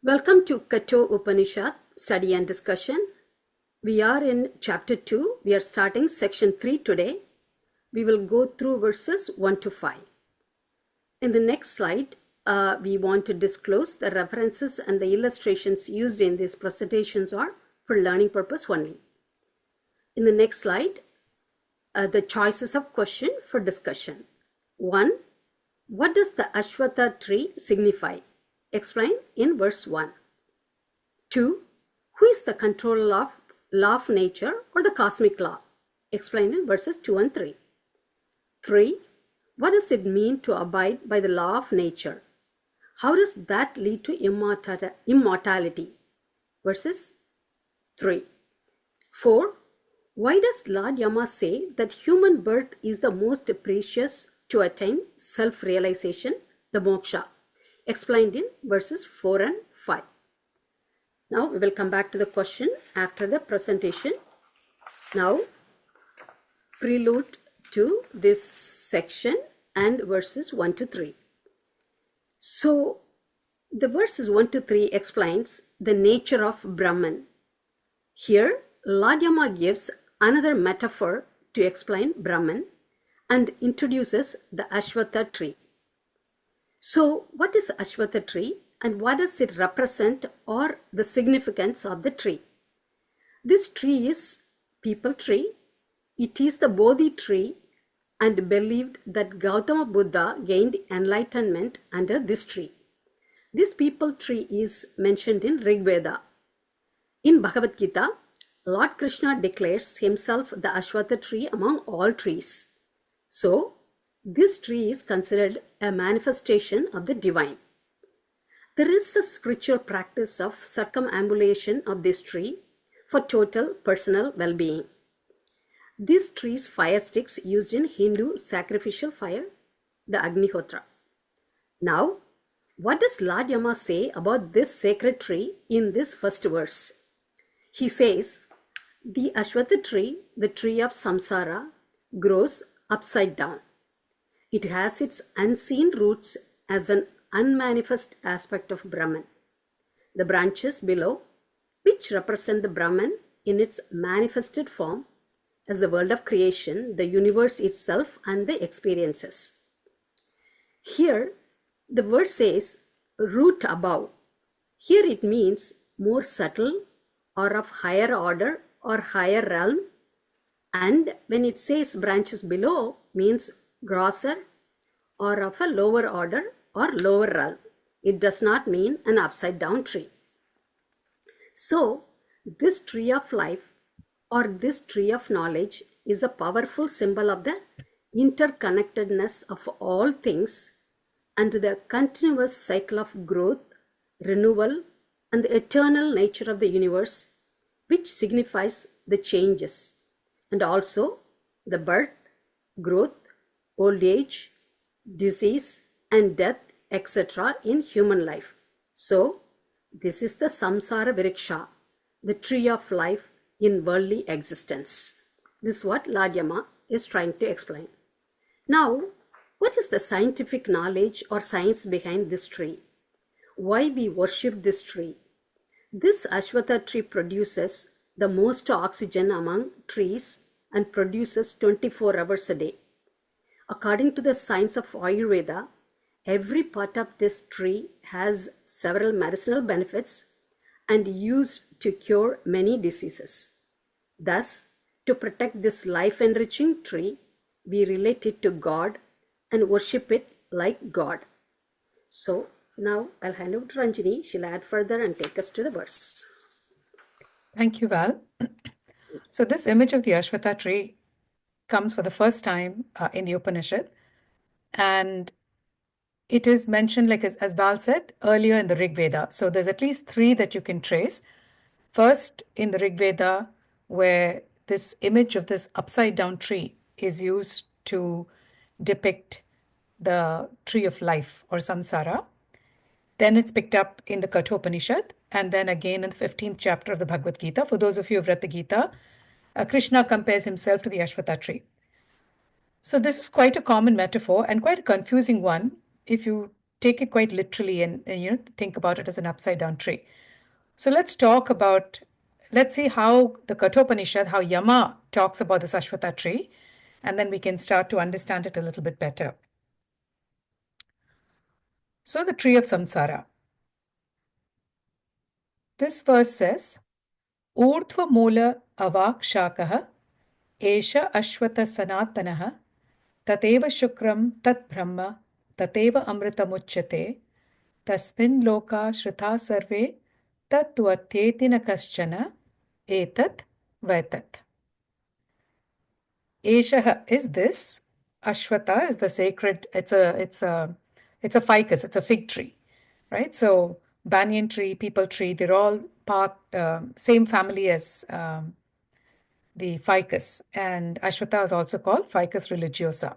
Welcome to Katha Upanishad study and discussion. We are in chapter 2. We are starting section 3 today. We will go through verses 1 to 5. In the next slide, we want to disclose the references and the illustrations used in these presentations are for learning purpose only. In the next slide, the choices of question for discussion. 1. What does the Asvatha tree signify? Explain in verse 1. 2. Who is the controller of law of nature or the cosmic law? Explained in verses 2 and 3. 3. What does it mean to abide by the law of nature? How does that lead to immortality? Verses 3. 4. Why does Lord Yama say that human birth is the most precious to attain self-realization, the moksha? Explained in verses 4 and 5. Now we will come back to the question after the presentation. Now, prelude to this section and verses 1 to 3. So, the verses 1 to 3 explains the nature of Brahman. Here, Lord Yama gives another metaphor to explain Brahman and introduces the Asvatha tree. So, what is Asvatha tree and what does it represent or the significance of the tree? This tree is people tree. It is the Bodhi tree and believed that Gautama Buddha gained enlightenment under this tree. This people tree is mentioned in Rig Veda. In Bhagavad Gita, Lord Krishna declares himself the Asvatha tree among all trees. So, this tree is considered a manifestation of the divine. There is a spiritual practice of circumambulation of this tree for total personal well-being. This tree's fire sticks used in Hindu sacrificial fire, the Agnihotra. Now, what does Lord Yama say about this sacred tree in this first verse? He says, the Asvatha tree, the tree of samsara, grows upside down. It has its unseen roots as an unmanifest aspect of Brahman. The branches below, which represent the Brahman in its manifested form, as the world of creation, the universe itself, and the experiences. Here, the verse says, root above. Here it means more subtle or of higher order or higher realm. And when it says branches below, means grosser or of a lower order or lower realm. It does not mean an upside down tree. So, this tree of life or this tree of knowledge is a powerful symbol of the interconnectedness of all things and the continuous cycle of growth, renewal, and the eternal nature of the universe, which signifies the changes and also the birth, growth, old age, disease, and death, etc. in human life. So, this is the samsara vriksha, the tree of life in worldly existence. This is what Lord Yama is trying to explain. Now, what is the scientific knowledge or science behind this tree? Why we worship this tree? This Asvatha tree produces the most oxygen among trees and produces 24 hours a day. According to the science of Ayurveda, every part of this tree has several medicinal benefits and used to cure many diseases. Thus, to protect this life-enriching tree, we relate it to God and worship it like God. So, now I'll hand over to Ranjini. She'll add further and take us to the verse. Thank you, Val. So this image of the Asvatha tree comes for the first time in the Upanishad. And it is mentioned, like as Val said, earlier in the Rig Veda. So there's at least 3 that you can trace. First, in the Rig Veda, where this image of this upside down tree is used to depict the tree of life or samsara. Then it's picked up in the Katha Upanishad, and then again in the 15th chapter of the Bhagavad Gita. For those of you who have read the Gita, Krishna compares himself to the Asvatha tree. So this is quite a common metaphor and quite a confusing one if you take it quite literally and think about it as an upside down tree. So let's see how the Katha Upanishad, how Yama talks about this Asvatha tree, and then we can start to understand it a little bit better. So the tree of samsara. This verse says, Urdhva Mula Avak Shakaha Esha Ashwata Sanatanaha Tateva Shukram Tat Brahma Tateva Amritamuchyate Tasmin Loka Shrita Sarve Tattvate na Kaschana Etat Vaitat. Eshaha is this. Ashwata is the sacred, it's a ficus, it's a fig tree, right? So banyan tree, peepal tree, they're all same family as the ficus. And Ashwata is also called Ficus religiosa.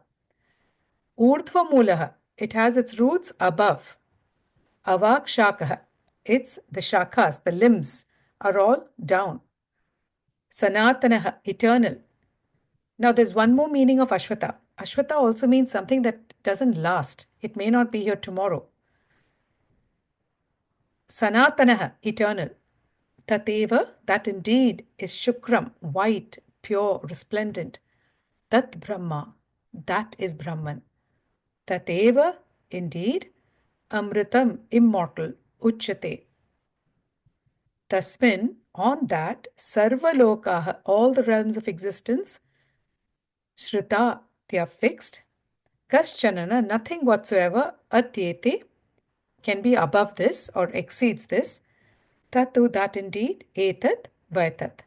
Urdhva mulaha, it has its roots above. Avak shakaha, it's the shakas, the limbs are all down. Sanatanaha, eternal. Now, there's one more meaning of Ashvatha. Ashvatha also means something that doesn't last. It may not be here tomorrow. Sanatanaha, eternal. Tateva, that indeed is Shukram, white, pure, resplendent. Tat Brahma, that is Brahman. Tateva, indeed, Amritam, immortal, Uchyate. Tasmin, on that, Sarva Lokaha, all the realms of existence, Shrita, they are fixed. Kaschanana, nothing whatsoever, atyete, can be above this or exceeds this. Tatu, that indeed, etat, vaitat.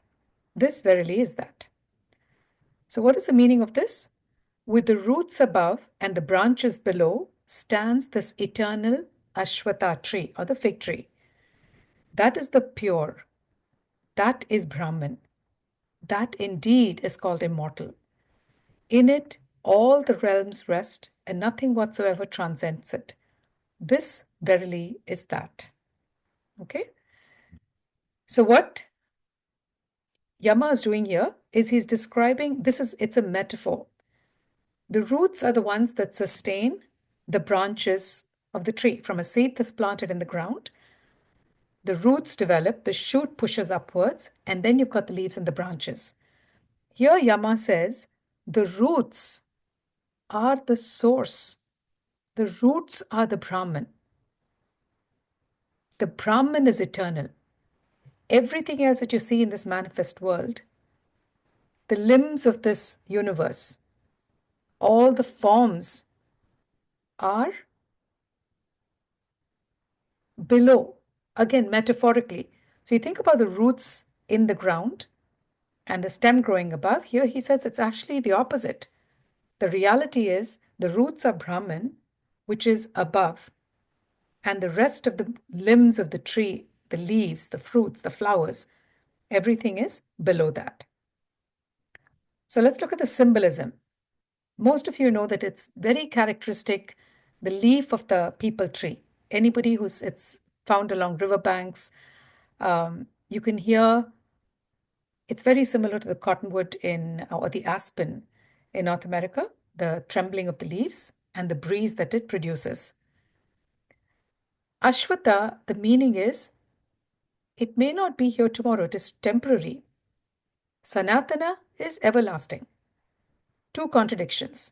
This verily is that. So what is the meaning of this? With the roots above and the branches below stands this eternal Ashwatha tree or the fig tree. That is the pure. That is Brahman. That indeed is called immortal. In it, all the realms rest and nothing whatsoever transcends it. This verily is that. Okay? So what Yama is doing here is he's describing, it's a metaphor. The roots are the ones that sustain the branches of the tree. From a seed that's planted in the ground, the roots develop, the shoot pushes upwards, and then you've got the leaves and the branches. Here Yama says, the roots are the source. The roots are the Brahman. The Brahman is eternal. Everything else that you see in this manifest world, the limbs of this universe, all the forms are below, again, metaphorically. So you think about the roots in the ground and the stem growing above. Here he says it's actually the opposite. The reality is the roots are Brahman, which is above, and the rest of the limbs of the tree, the leaves, the fruits, the flowers, everything is below that. So let's look at the symbolism. Most of you know that it's very characteristic, the leaf of the peepal tree. Anybody it's found along riverbanks, you can hear, it's very similar to the cottonwood or the aspen in North America, the trembling of the leaves and the breeze that it produces. Ashwatha, the meaning is, it may not be here tomorrow, it is temporary. Sanatana is everlasting. Two contradictions.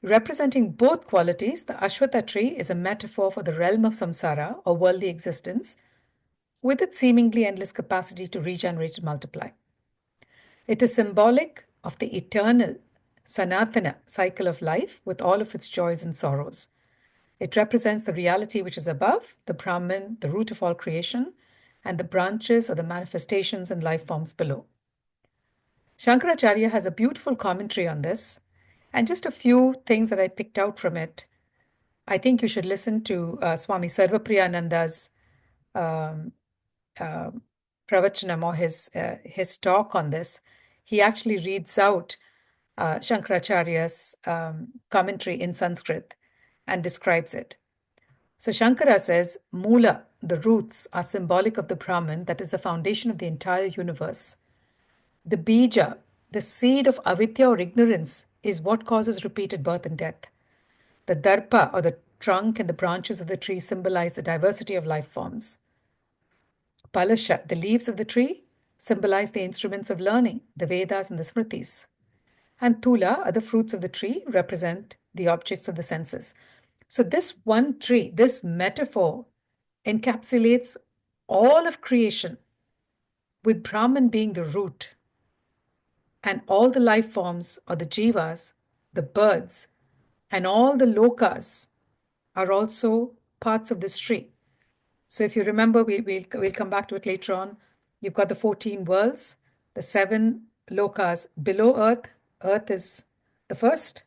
Representing both qualities, the Ashwatha tree is a metaphor for the realm of samsara or worldly existence, with its seemingly endless capacity to regenerate and multiply. It is symbolic of the eternal Sanatana cycle of life with all of its joys and sorrows. It represents the reality which is above, the Brahman, the root of all creation, and the branches or the manifestations and life forms below. Shankaracharya has a beautiful commentary on this, and just a few things that I picked out from it. I think you should listen to Swami Sarvapriyananda's pravachanam or his talk on this. He actually reads out Shankaracharya's commentary in Sanskrit and describes it. So Shankara says, Mula, the roots, are symbolic of the Brahman, that is the foundation of the entire universe. The bija, the seed of avidya or ignorance, is what causes repeated birth and death. The darpa, or the trunk and the branches of the tree symbolize the diversity of life forms. Palasha, the leaves of the tree, symbolize the instruments of learning, the Vedas and the Smritis. And Tula, are the fruits of the tree, represent the objects of the senses. So this one tree, this metaphor, encapsulates all of creation, with Brahman being the root, and all the life forms, or the jivas, the birds, and all the lokas are also parts of this tree. So if you remember, we'll come back to it later on. You've got the 14 worlds, the 7 lokas below Earth. Earth is the first,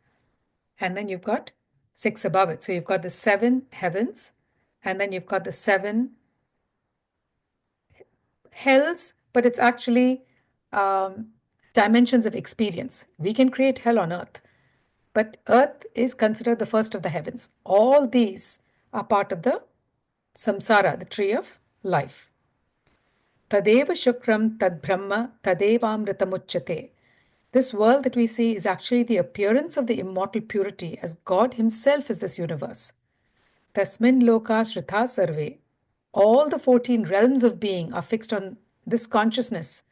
and then you've got 6 above it. So you've got the 7 heavens, and then you've got the 7 hells, but it's actually dimensions of experience. We can create hell on Earth, but Earth is considered the first of the heavens. All these are part of the samsara, the tree of life. Tadeva Shukram Tad Brahma Tadevamritamuchyate. This world that we see is actually the appearance of the immortal purity, as God Himself is this universe. Tasmin Loka Shrita Sarve. All the 14 realms of being are fixed on this consciousness.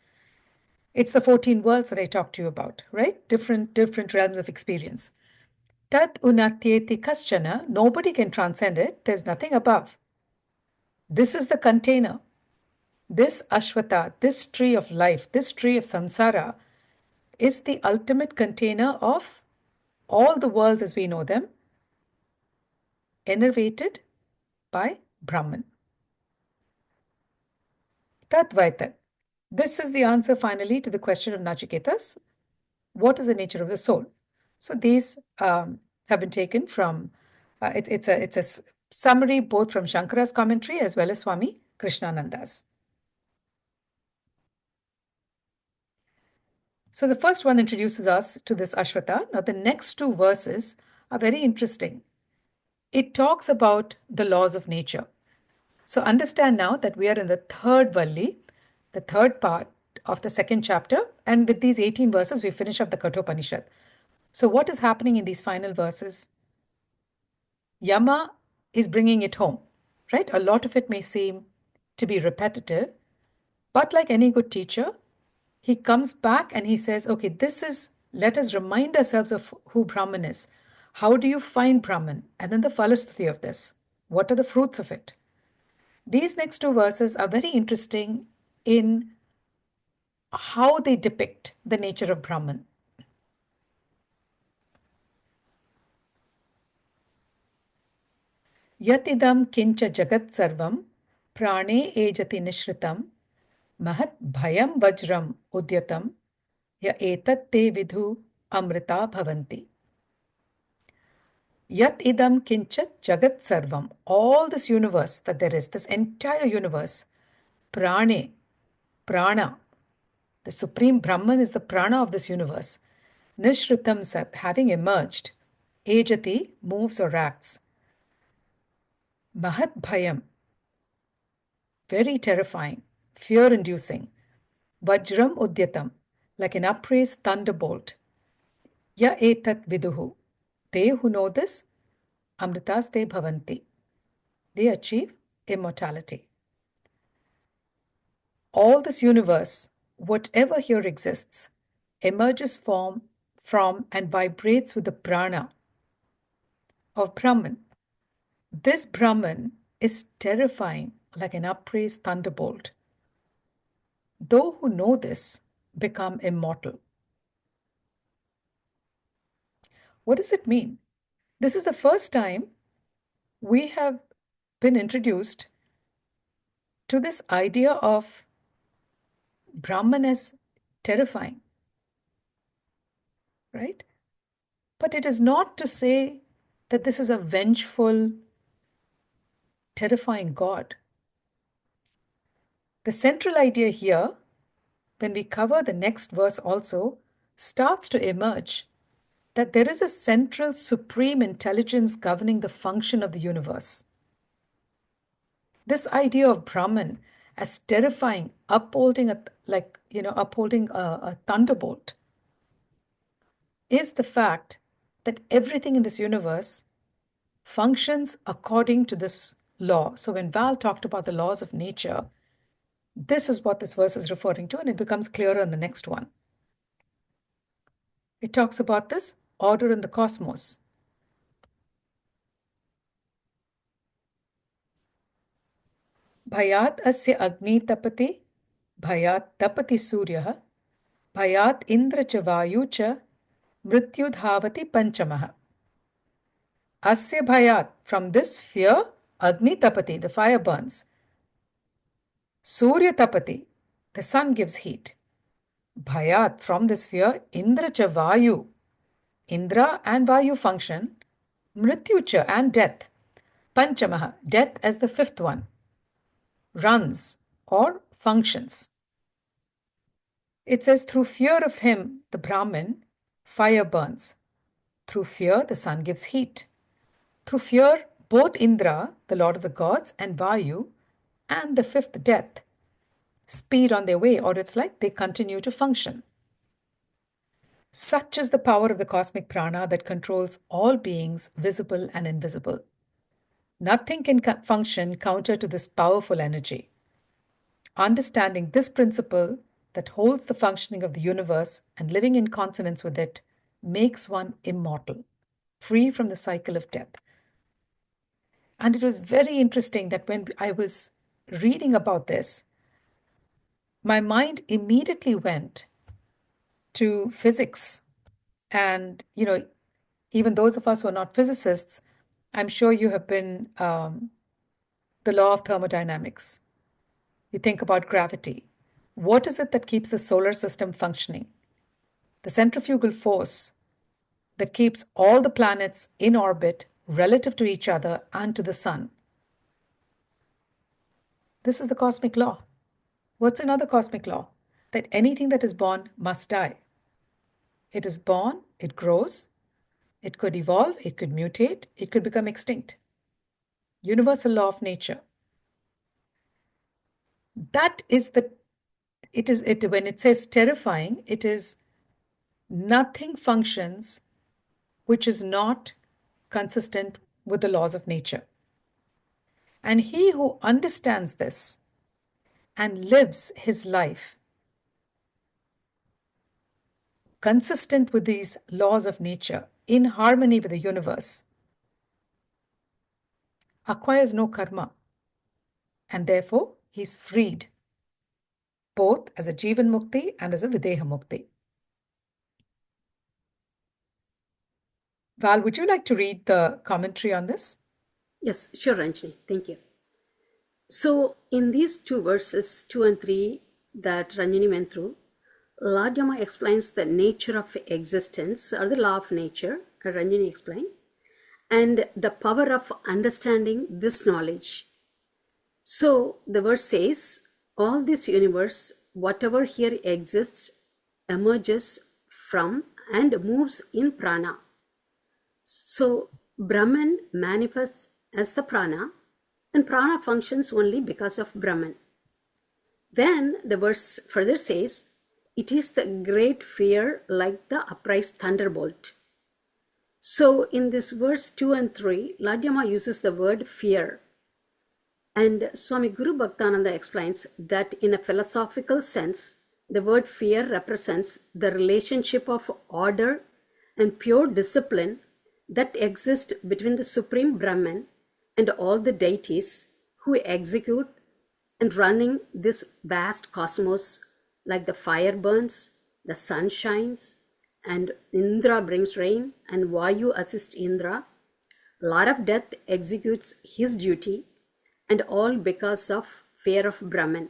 It's the 14 worlds that I talked to you about, right? Different realms of experience. Tat unatyeti kaschana. Nobody can transcend it. There's nothing above. This is the container. This Asvatha, this tree of life, this tree of samsara, is the ultimate container of all the worlds as we know them, enervated by Brahman. Tadvaita. This is the answer finally to the question of Nachiketas. What is the nature of the soul? So these have been taken from, it's a summary both from Shankara's commentary as well as Swami Krishnananda's. So the first one introduces us to this Ashvatha. Now the next 2 verses are very interesting. It talks about the laws of nature. So understand now that we are in the third Valli, the third part of the second chapter, and with these 18 verses we finish up the Katha Upanishad. So what is happening in these final verses? Yama is bringing it home, right? A lot of it may seem to be repetitive, but like any good teacher, he comes back and he says, okay, let us remind ourselves of who Brahman is. How do you find Brahman? And then the philosophy of this. What are the fruits of it? These next 2 verses are very interesting in how they depict the nature of Brahman. Yatidam kincha jagat sarvam prane ejati nishritam mahat bhayam vajram udyatam ya etat te vidhu amrita bhavanti. Yat idam kinchat jagat sarvam. All this universe that there is, this entire universe, prane, prana, the supreme Brahman is the prana of this universe. Nishritam sat, having emerged. Ejati, moves or acts. Mahat bhayam, very terrifying, fear-inducing. Vajram udyatam, like an upraised thunderbolt. Ya etat viduhu. They who know this, amritas te bhavanti. They achieve immortality. All this universe, whatever here exists, emerges from and vibrates with the prana of Brahman. This Brahman is terrifying, like an upraised thunderbolt. Those who know this become immortal. What does it mean? This is the first time we have been introduced to this idea of Brahman as terrifying, right? But it is not to say that this is a vengeful, terrifying God. The central idea here, when we cover the next verse also, starts to emerge that there is a central supreme intelligence governing the function of the universe. This idea of Brahman as terrifying, upholding a thunderbolt, is the fact that everything in this universe functions according to this law. So when Val talked about the laws of nature, this is what this verse is referring to, and it becomes clearer in the next one. It talks about this order in the cosmos. Bhayat asya agni tapati, bhayat tapati suryah, bhayat indra cha vayu cha, mrityu dhavati panchamaha. Asya bhayat, from this fear, agni tapati, the fire burns. Surya tapati, the sun gives heat. Bhayat, from this fear, indra cha vayu, Indra and Vayu function, Mrityucha and death, Panchamaha, death as the fifth one, runs or functions. It says, through fear of him, the Brahman, fire burns. Through fear, the sun gives heat. Through fear, both Indra, the lord of the gods, and Vayu, and the fifth death, speed on their way, or it's like they continue to function. Such is the power of the cosmic prana that controls all beings, visible and invisible. Nothing can function counter to this powerful energy. Understanding this principle that holds the functioning of the universe and living in consonance with it makes one immortal, free from the cycle of death. And it was very interesting that when I was reading about this, my mind immediately went to physics. And, even those of us who are not physicists, I'm sure you have been the law of thermodynamics. You think about gravity. What is it that keeps the solar system functioning? The centrifugal force that keeps all the planets in orbit relative to each other and to the sun. This is the cosmic law. What's another cosmic law? That anything that is born must die. It is born, it grows, it could evolve, it could mutate, it could become extinct. Universal law of nature. That is when it says terrifying, it is nothing functions which is not consistent with the laws of nature. And he who understands this and lives his life consistent with these laws of nature, in harmony with the universe, acquires no karma, and therefore he's freed, both as a Jivan Mukti and as a Videha Mukti. Val, would you like to read the commentary on this? Yes, sure, Ranjani. Thank you. So, in these two verses, 2 and 3, that Ranjani went through, Lord Yama explains the nature of existence, or the law of nature, Ranjani explained, and the power of understanding this knowledge. So, the verse says, all this universe, whatever here exists, emerges from and moves in prana. So, Brahman manifests as the prana, and prana functions only because of Brahman. Then the verse further says, it is the great fear like the uprise thunderbolt. So in this verse 2 and 3, Lord Yama uses the word fear. And Swami Guru Bhaktananda explains that in a philosophical sense, the word fear represents the relationship of order and pure discipline that exists between the Supreme Brahman and all the deities who execute and running this vast cosmos, like the fire burns, the sun shines, and Indra brings rain, and Vayu assists Indra. Lord of Death executes his duty, and all because of fear of Brahman.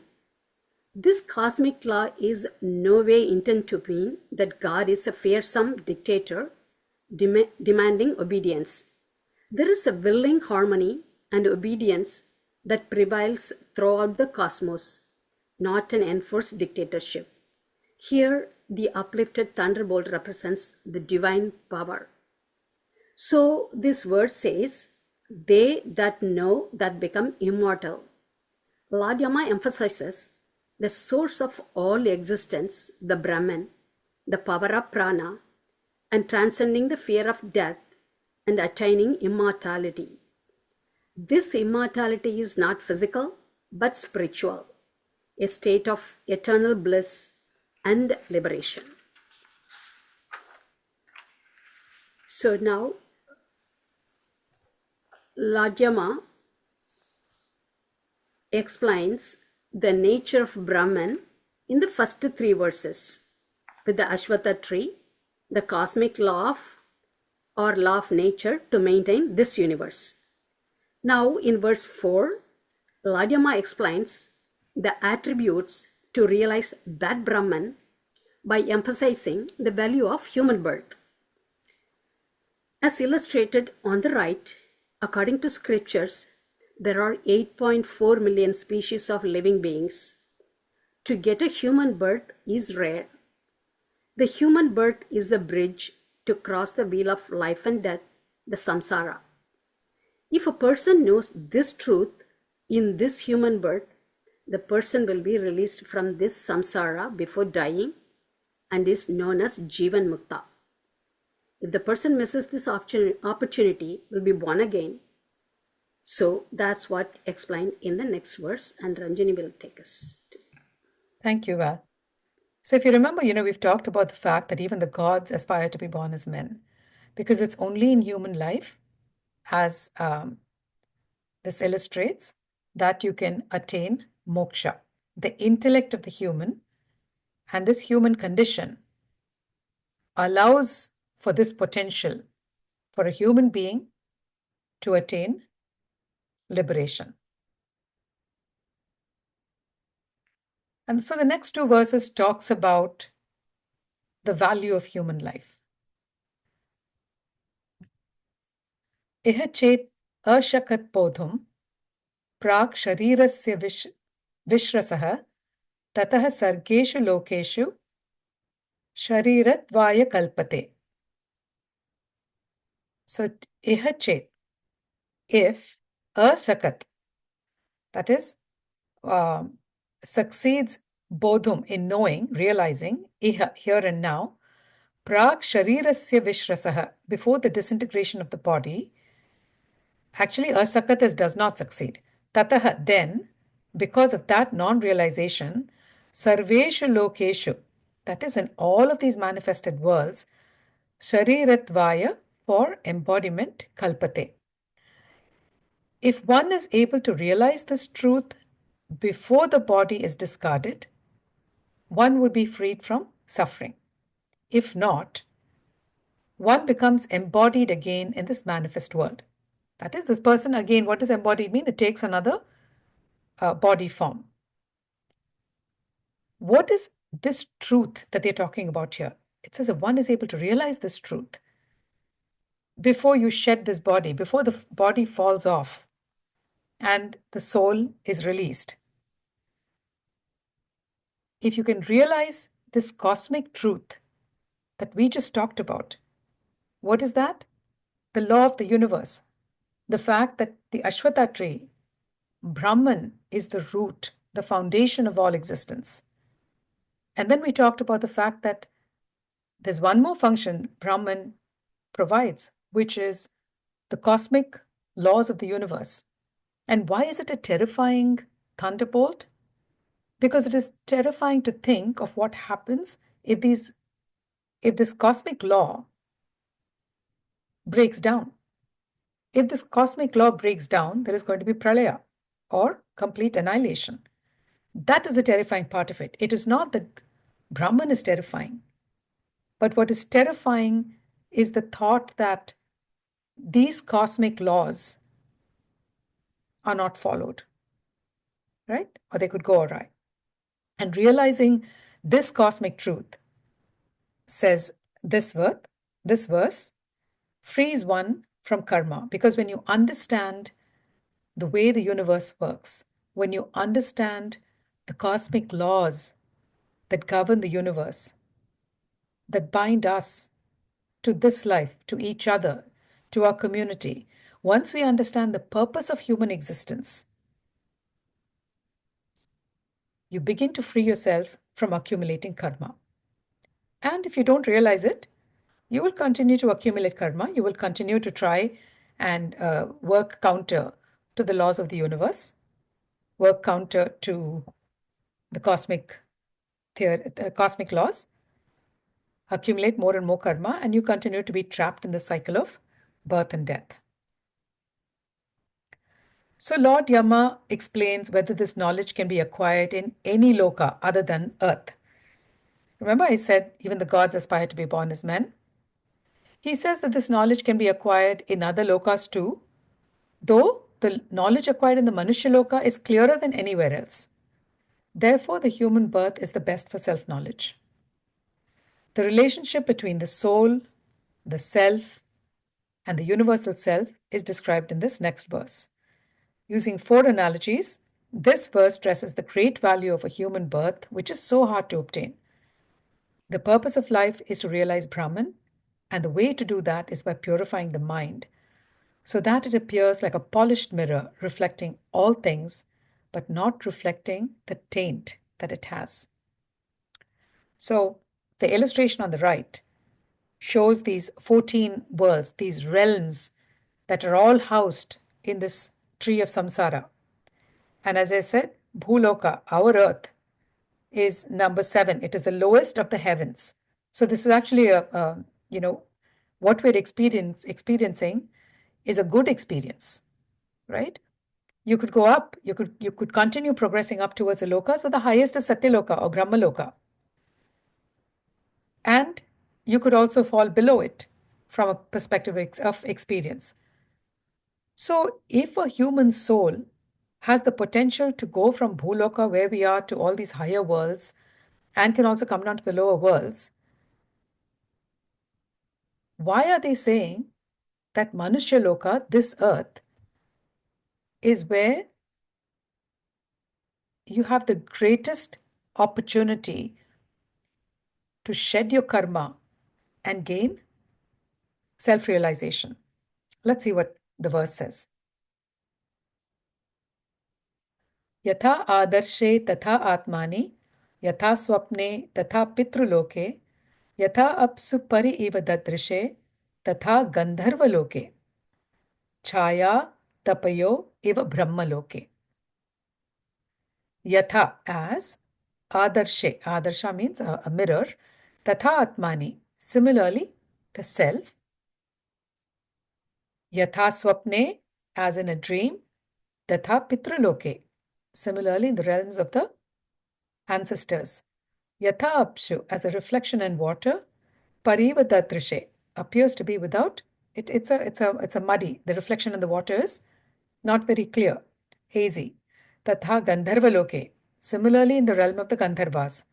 This cosmic law is no way intended to mean that God is a fearsome dictator demanding obedience. There is a willing harmony and obedience that prevails throughout the cosmos, not an enforced dictatorship. Here, the uplifted thunderbolt represents the divine power. So, this verse says, they that know that become immortal. Lord Yama emphasizes the source of all existence, the Brahman, the power of prana, and transcending the fear of death, and attaining immortality. This immortality is not physical but spiritual, a state of eternal bliss and liberation. So now, Lord Yama explains the nature of Brahman in the first three verses with the Asvatha tree, the cosmic law of nature to maintain this universe. Now in verse 4, Lord Yama explains the attributes to realize that Brahman by emphasizing the value of human birth. As illustrated on the right, according to scriptures, there are 8.4 million species of living beings. To get a human birth is rare. The human birth is the bridge to cross the wheel of life and death, the samsara. If a person knows this truth in this human birth, the person will be released from this samsara before dying and is known as Jivan Mukta. If the person misses this opportunity, will be born again. So that's what explained in the next verse, and Ranjani will take us to. Thank you, Val. So if you remember, we've talked about the fact that even the gods aspire to be born as men, because it's only in human life, as this illustrates, that you can attain moksha. The intellect of the human and this human condition allows for this potential for a human being to attain liberation. And so the next two verses talks about the value of human life. Iha chet ashakat bodhum प्राक् शरीरस्य विश्रसः ततः सर्गेषु लोकेषु शरीरत्वाय कल्पते. So, iha chet, if asakat, that is, succeeds bodhum, in knowing, realizing, iha, here and now, प्राक् शरीरस्य विश्रसः, before the disintegration of the body. Actually, asakat does not succeed. Tataha, then, because of that non-realization, sarveshu lokeshu, that is, in all of these manifested worlds, shariratvaya, for embodiment, kalpate. If one is able to realize this truth before the body is discarded, one would be freed from suffering. If not, one becomes embodied again in this manifest world. That is, this person again, what does embodied mean? It takes another body form. What is this truth that they're talking about here? It says if one is able to realize this truth before you shed this body, before the body falls off and the soul is released, if you can realize this cosmic truth that we just talked about, what is that? The law of the universe. The fact that the Asvatha tree, Brahman, is the root, the foundation of all existence. And then we talked about the fact that there's one more function Brahman provides, which is the cosmic laws of the universe. And why is it a terrifying thunderbolt? Because it is terrifying to think of what happens if this cosmic law breaks down. If this cosmic law breaks down, there is going to be pralaya, or complete annihilation. That is the terrifying part of it. It is not that Brahman is terrifying, but what is terrifying is the thought that these cosmic laws are not followed, right? Or they could go awry. And realizing this cosmic truth, says this verse frees one from karma. Because when you understand the way the universe works, when you understand the cosmic laws that govern the universe, that bind us to this life, to each other, to our community, once we understand the purpose of human existence, you begin to free yourself from accumulating karma. And if you don't realize it, you will continue to accumulate karma. You will continue to try and work counter to the laws of the universe, work counter to the cosmic laws, accumulate more and more karma, and you continue to be trapped in the cycle of birth and death. So Lord Yama explains whether this knowledge can be acquired in any loka other than earth. Remember I said even the gods aspire to be born as men? He says that this knowledge can be acquired in other lokas too, though the knowledge acquired in the Manushya loka is clearer than anywhere else. Therefore, the human birth is the best for self-knowledge. The relationship between the soul, the self, and the universal self is described in this next verse. Using 4 analogies, this verse stresses the great value of a human birth, which is so hard to obtain. The purpose of life is to realize Brahman, and the way to do that is by purifying the mind, so that it appears like a polished mirror reflecting all things, but not reflecting the taint that it has. So, the illustration on the right shows these 14 worlds, these realms that are all housed in this tree of samsara. And as I said, Bhuloka, our earth, is number 7. It is the lowest of the heavens. So this is actually what we're experiencing is a good experience, right? You could go up, you could continue progressing up towards the lokas, but the highest is Satyaloka or Brahmaloka. And you could also fall below it from a perspective of experience. So if a human soul has the potential to go from Bhuloka, where we are, to all these higher worlds, and can also come down to the lower worlds, why are they saying that Manushya Loka, this earth, is where you have the greatest opportunity to shed your karma and gain self-realization? Let's see what the verse says. यथा आदर्शे तथा आत्मानि यथा स्वप्ने तथा पितृलोके यथा अप्सु परि इव ददृशे तथा गंधर्वलोके छाया तपयो इव ब्रह्मलोके. Yatha, as, adarshe, adarsha means a mirror, tatha atmani, similarly the self, yatha swapne, as in a dream, tatha pitraloke, similarly in the realms of the ancestors, yatha apshu, as a reflection in water, pariva dadrishe, appears to be without, it's a muddy, the reflection in the water is not very clear, hazy. Tatha gandharvaloke, similarly in the realm of the Gandharvas,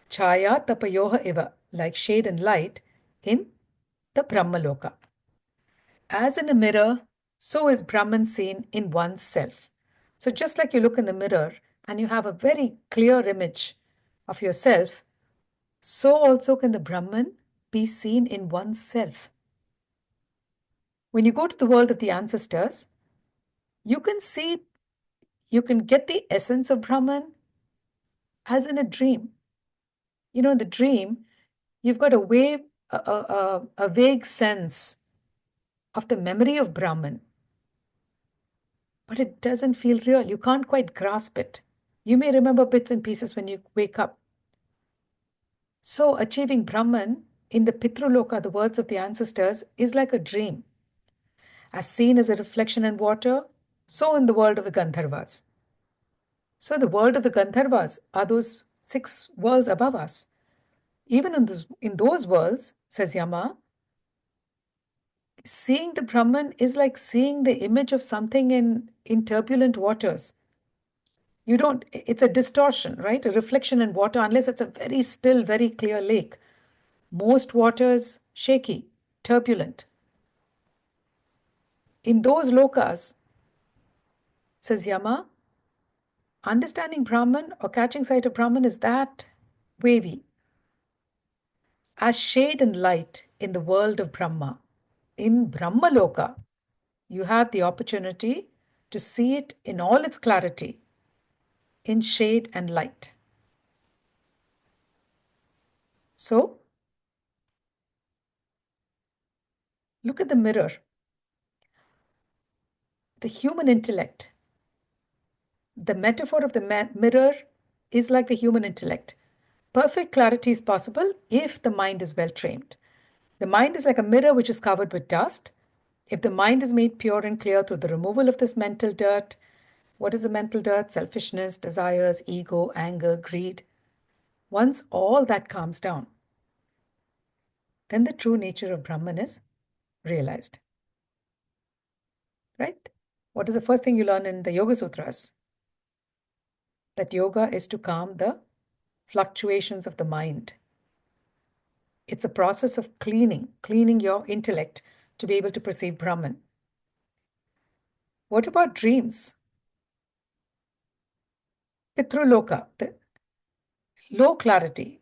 chaya tapayoha eva, like shade and light in the Brahmaloka. As in a mirror, so is Brahman seen in one's self. So just like you look in the mirror and you have a very clear image of yourself, so also can the Brahman be seen in one's self. When you go to the world of the ancestors, you can get the essence of Brahman as in a dream. In the dream, you've got a vague sense of the memory of Brahman, but it doesn't feel real. You can't quite grasp it. You may remember bits and pieces when you wake up. So achieving Brahman in the Pitruloka, the words of the ancestors, is like a dream. As seen as a reflection in water, so in the world of the Gandharvas. So the world of the Gandharvas are those 6 worlds above us. Even in those worlds, says Yama, seeing the Brahman is like seeing the image of something in turbulent waters. It's a distortion, right? A reflection in water, unless it's a very still, very clear lake. Most waters shaky, turbulent. In those lokas, says Yama, understanding Brahman or catching sight of Brahman is that wavy. As shade and light in the world of Brahma, in Brahmaloka, you have the opportunity to see it in all its clarity, in shade and light. So, Look at the mirror. The human intellect, the metaphor of the mirror is like the human intellect. Perfect clarity is possible if the mind is well trained. The mind is like a mirror which is covered with dust. If the mind is made pure and clear through the removal of this mental dirt, what is the mental dirt? Selfishness, desires, ego, anger, greed. Once all that calms down, then the true nature of Brahman is realized. Right? What is the first thing you learn in the Yoga Sutras? That yoga is to calm the fluctuations of the mind. It's a process of cleaning your intellect to be able to perceive Brahman. What about dreams? Pitruloka, the low clarity.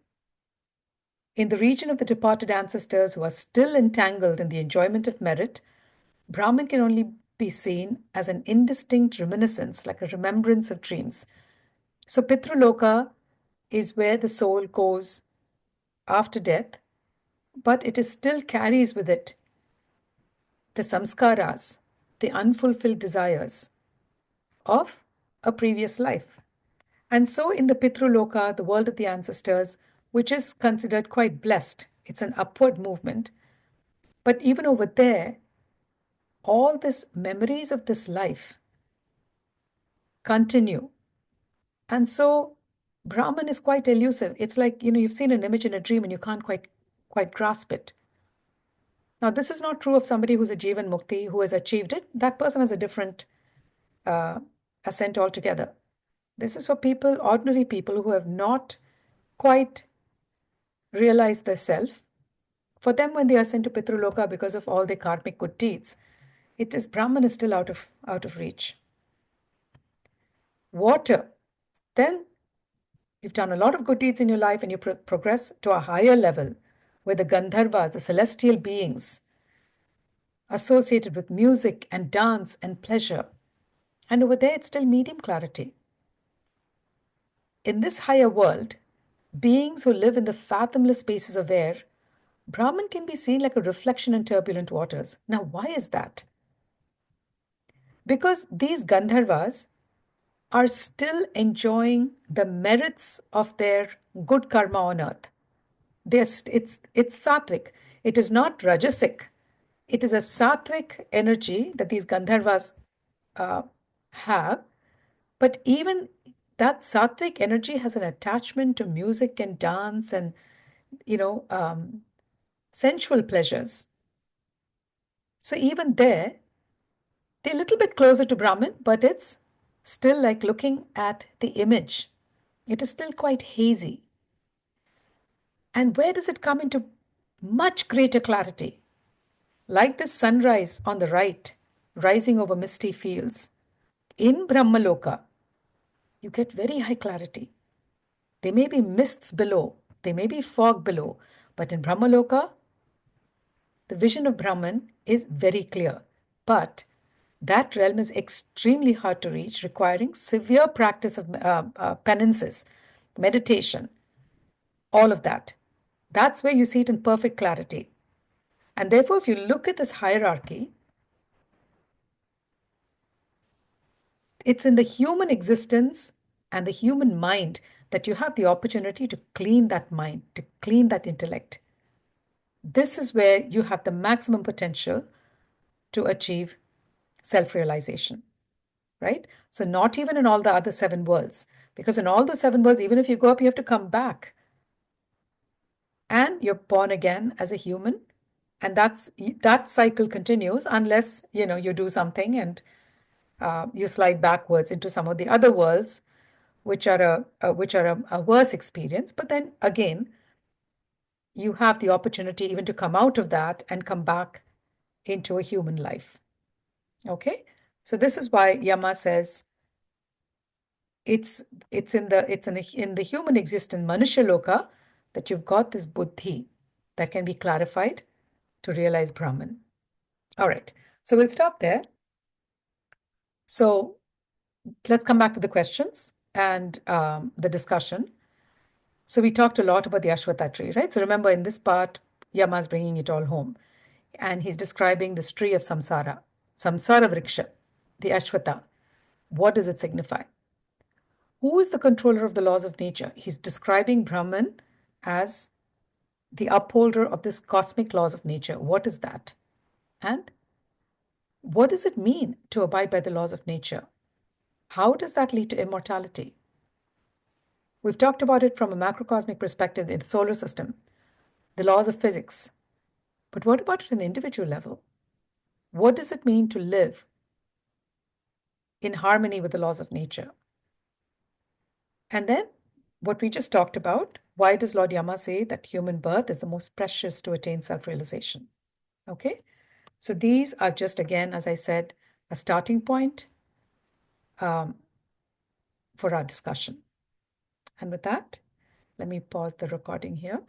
In the region of the departed ancestors who are still entangled in the enjoyment of merit, Brahman can only be seen as an indistinct reminiscence, like a remembrance of dreams. So Pitruloka is where the soul goes after death, but it is still carries with it the samskaras, the unfulfilled desires of a previous life. And so in the Pitruloka, the world of the ancestors, which is considered quite blessed, it's an upward movement. But even over there, all these memories of this life continue. And so Brahman is quite elusive. It's like, you've seen an image in a dream and you can't quite grasp it. Now, this is not true of somebody who's a Jivan Mukti, who has achieved it. That person has a different ascent altogether. This is for people, ordinary people who have not quite realized their self. For them, when they ascend to Pitruloka because of all their karmic good deeds, it is Brahman is still out of reach. Water. Then you've done a lot of good deeds in your life and you progress to a higher level where the Gandharvas, the celestial beings, associated with music and dance and pleasure. And over there, it's still medium clarity. In this higher world, beings who live in the fathomless spaces of air, Brahman can be seen like a reflection in turbulent waters. Now, why is that? Because these Gandharvas are still enjoying the merits of their good karma on earth. It's sattvic. It is not rajasic. It is a sattvic energy that these Gandharvas have. But even that sattvic energy has an attachment to music and dance and, sensual pleasures. So even there, they're a little bit closer to Brahman, but it's still like looking at the image. It is still quite hazy. And where does it come into much greater clarity? Like the sunrise on the right, rising over misty fields. In Brahmaloka, you get very high clarity. There may be mists below, there may be fog below, but in Brahmaloka, the vision of Brahman is very clear. But that realm is extremely hard to reach, requiring severe practice of penances, meditation, all of that. That's where you see it in perfect clarity. And therefore, if you look at this hierarchy, it's in the human existence and the human mind that you have the opportunity to clean that mind, to clean that intellect. This is where you have the maximum potential to achieve self-realization, right? So not even in all the other 7 worlds, because in all those 7 worlds, even if you go up, you have to come back. And you're born again as a human. And that cycle continues unless, you do something and you slide backwards into some of the other worlds, which are a worse experience. But then again, you have the opportunity even to come out of that and come back into a human life. Okay? So this is why Yama says it's in the human existence, Manusha Loka, that you've got this buddhi that can be clarified to realize Brahman. All right. So we'll stop there. So let's come back to the questions and the discussion. So we talked a lot about the Asvatha tree, right? So remember, in this part, Yama is bringing it all home. and he's describing this tree of samsara, samsara vriksha, the Asvatha. What does it signify? Who is the controller of the laws of nature? He's describing Brahman as the upholder of this cosmic laws of nature. What is that? And what does it mean to abide by the laws of nature? How does that lead to immortality? We've talked about it from a macrocosmic perspective in the solar system, the laws of physics. But what about at an individual level? What does it mean to live in harmony with the laws of nature? And then what we just talked about, why does Lord Yama say that human birth is the most precious to attain self-realization? Okay, so these are just, again, as I said, a starting point for our discussion. And with that, let me pause the recording here.